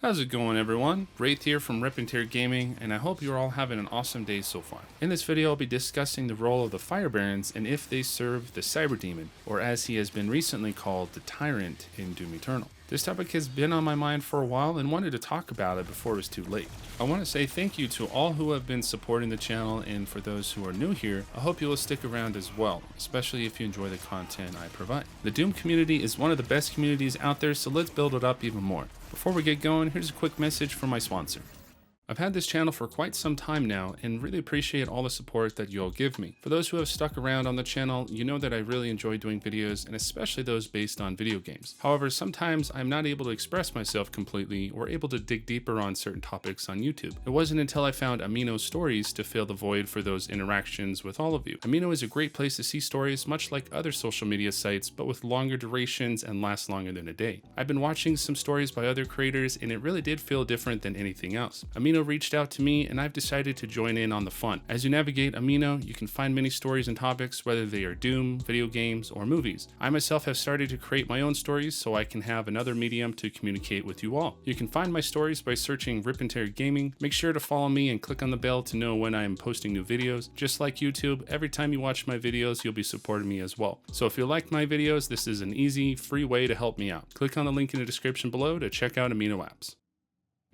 How's it going, everyone? Wraith here from Rip and Tear Gaming, and I hope you're all having an awesome day so far. In this video, I'll be discussing the role of the Fire Barons and if they serve the Cyber Demon, or as he has been recently called, the Tyrant in Doom Eternal. This topic has been on my mind for a while and wanted to talk about it before it was too late. I want to say thank you to all who have been supporting the channel, and for those who are new here, I hope you will stick around as well, especially if you enjoy the content I provide. The Doom community is one of the best communities out there, so let's build it up even more. Before we get going, here's a quick message from my sponsor. I've had this channel for quite some time now and really appreciate all the support that you all give me. For those who have stuck around on the channel, you know that I really enjoy doing videos, and especially those based on video games. However, sometimes I'm not able to express myself completely or able to dig deeper on certain topics on YouTube. It wasn't until I found Amino's stories to fill the void for those interactions with all of you. Amino is a great place to see stories much like other social media sites, but with longer durations and last longer than a day. I've been watching some stories by other creators and it really did feel different than anything else. Amino reached out to me and I've decided to join in on the fun. As you navigate Amino, you can find many stories and topics, whether they are Doom, video games, or movies. I myself have started to create my own stories so I can have another medium to communicate with you all. You can find my stories by searching Rip and Tear Gaming. Make sure to follow me and click on the bell to know when I am posting new videos. Just like YouTube, every time you watch my videos, you'll be supporting me as well. So if you like my videos, this is an easy, free way to help me out. Click on the link in the description below to check out Amino apps.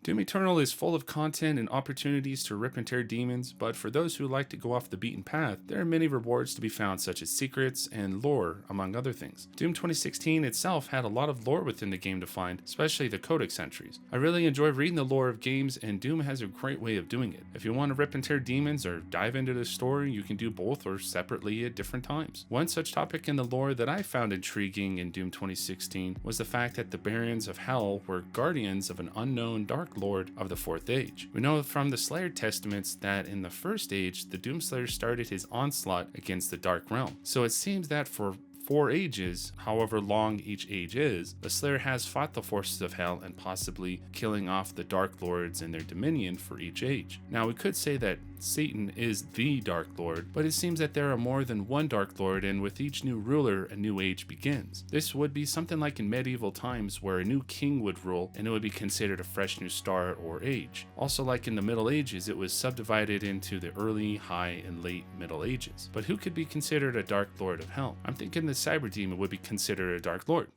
Doom Eternal is full of content and opportunities to rip and tear demons, but for those who like to go off the beaten path, there are many rewards to be found, such as secrets and lore, among other things. Doom 2016 itself had a lot of lore within the game to find, especially the codex entries. I really enjoy reading the lore of games, and Doom has a great way of doing it. If you want to rip and tear demons or dive into the story, you can do both or separately at different times. One such topic in the lore that I found intriguing in Doom 2016 was the fact that the Barons of Hell were guardians of an unknown Dark Lord of the Fourth Age. We know from the Slayer testaments that in the First Age, the Doomslayer started his onslaught against the Dark Realm. So it seems that for 4 ages, however long each age is, the Slayer has fought the forces of hell and possibly killing off the Dark Lords and their dominion for each age. Now we could say that Satan is the Dark Lord, but it seems that there are more than one Dark Lord, and with each new ruler, a new age begins. This would be something like in medieval times where a new king would rule and it would be considered a fresh new start or age. Also, like in the Middle Ages, it was subdivided into the early, high, and late Middle Ages. But who could be considered a Dark Lord of Hell? I'm thinking the Cyber Demon would be considered a Dark Lord.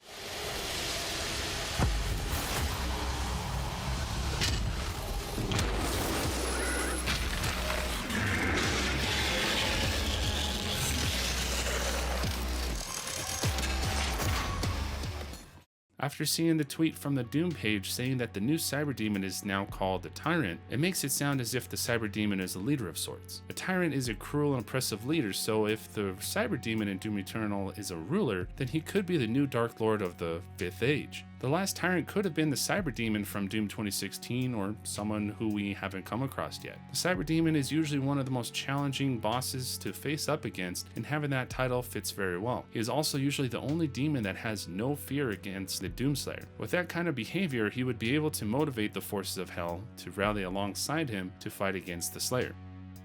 After seeing the tweet from the Doom page saying that the new Cyber Demon is now called the Tyrant, it makes it sound as if the Cyber Demon is a leader of sorts. A Tyrant is a cruel and oppressive leader, so if the Cyber Demon in Doom Eternal is a ruler, then he could be the new Dark Lord of the Fifth Age. The last Tyrant could have been the Cyber Demon from Doom 2016 or someone who we haven't come across yet. The Cyber Demon is usually one of the most challenging bosses to face up against, and having that title fits very well. He is also usually the only demon that has no fear against the Doomslayer. With that kind of behavior, he would be able to motivate the forces of hell to rally alongside him to fight against the Slayer.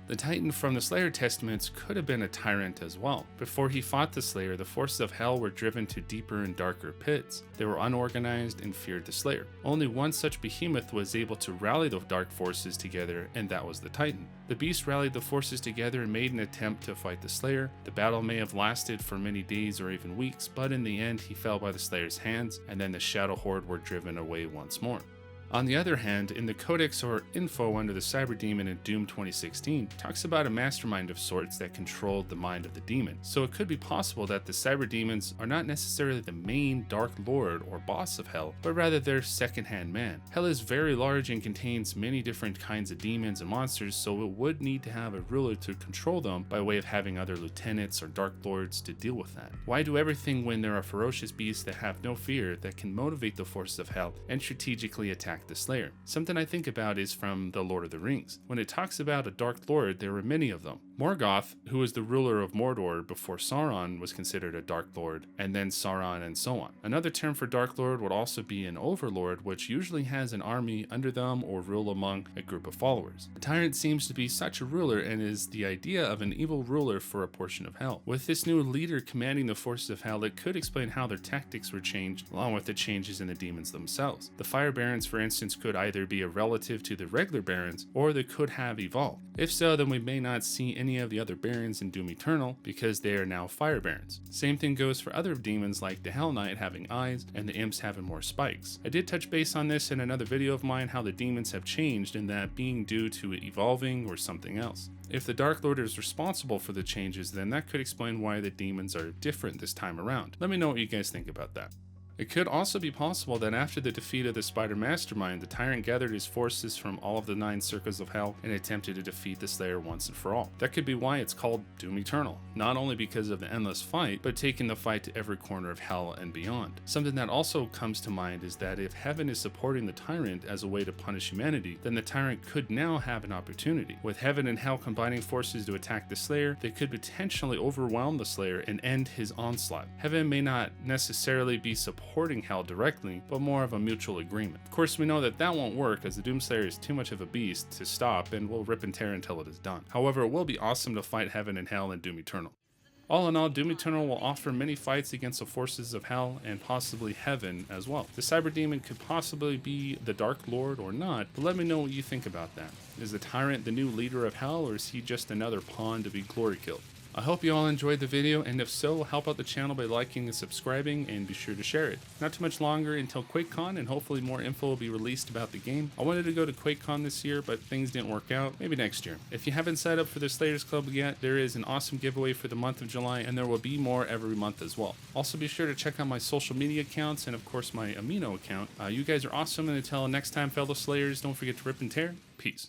The Titan from the Slayer testaments could have been a tyrant as well. Before he fought the Slayer, the forces of hell were driven to deeper and darker pits. They were unorganized and feared the Slayer. Only one such behemoth was able to rally the dark forces together, and that was the Titan. The beast rallied the forces together and made an attempt to fight the Slayer. The battle may have lasted for many days or even weeks, but in the end he fell by the Slayer's hands, and then the Shadow Horde were driven away once more. On the other hand, in the Codex or info under the Cyber Demon in Doom 2016, talks about a mastermind of sorts that controlled the mind of the demon. So it could be possible that the Cyber Demons are not necessarily the main Dark Lord or boss of Hell, but rather their second-hand man. Hell is very large and contains many different kinds of demons and monsters, so it would need to have a ruler to control them by way of having other lieutenants or Dark Lords to deal with that. Why do everything when there are ferocious beasts that have no fear that can motivate the forces of Hell and strategically attack the Slayer? Something I think about is from The Lord of the Rings. When it talks about a Dark Lord, there were many of them. Morgoth, who was the ruler of Mordor before Sauron was considered a Dark Lord, and then Sauron and so on. Another term for Dark Lord would also be an Overlord, which usually has an army under them or rule among a group of followers. The Tyrant seems to be such a ruler and is the idea of an evil ruler for a portion of Hell. With this new leader commanding the forces of Hell, it could explain how their tactics were changed, along with the changes in the demons themselves. The Fire Barons, for instance, could either be a relative to the regular Barons, or they could have evolved. If so, then we may not see any of the other Barons in Doom Eternal, because they are now Fire Barons. Same thing goes for other demons like the Hell Knight having eyes, and the Imps having more spikes. I did touch base on this in another video of mine, how the demons have changed, and that being due to evolving or something else. If the Dark Lord is responsible for the changes, then that could explain why the demons are different this time around. Let me know what you guys think about that. It could also be possible that after the defeat of the Spider Mastermind, the Tyrant gathered his forces from all of the 9 circles of Hell and attempted to defeat the Slayer once and for all. That could be why it's called Doom Eternal, not only because of the endless fight, but taking the fight to every corner of Hell and beyond. Something that also comes to mind is that if Heaven is supporting the Tyrant as a way to punish humanity, then the Tyrant could now have an opportunity. With Heaven and Hell combining forces to attack the Slayer, they could potentially overwhelm the Slayer and end his onslaught. Heaven may not necessarily be supporting Hell directly, but more of a mutual agreement. Of course, we know that that won't work, as the Doomslayer is too much of a beast to stop and will rip and tear until it is done. However, it will be awesome to fight Heaven and Hell in Doom Eternal. All in all, Doom Eternal will offer many fights against the forces of Hell and possibly Heaven as well. The Cyber Demon could possibly be the Dark Lord or not, but let me know what you think about that. Is the Tyrant the new leader of Hell, or is he just another pawn to be glory killed? I hope you all enjoyed the video, and if so, help out the channel by liking and subscribing, and be sure to share it. Not too much longer until QuakeCon, and hopefully more info will be released about the game. I wanted to go to QuakeCon this year, but things didn't work out. Maybe next year. If you haven't signed up for the Slayers Club yet, there is an awesome giveaway for the month of July, and there will be more every month as well. Also, be sure to check out my social media accounts, and of course my Amino account. You guys are awesome, and until next time, fellow Slayers, don't forget to rip and tear. Peace.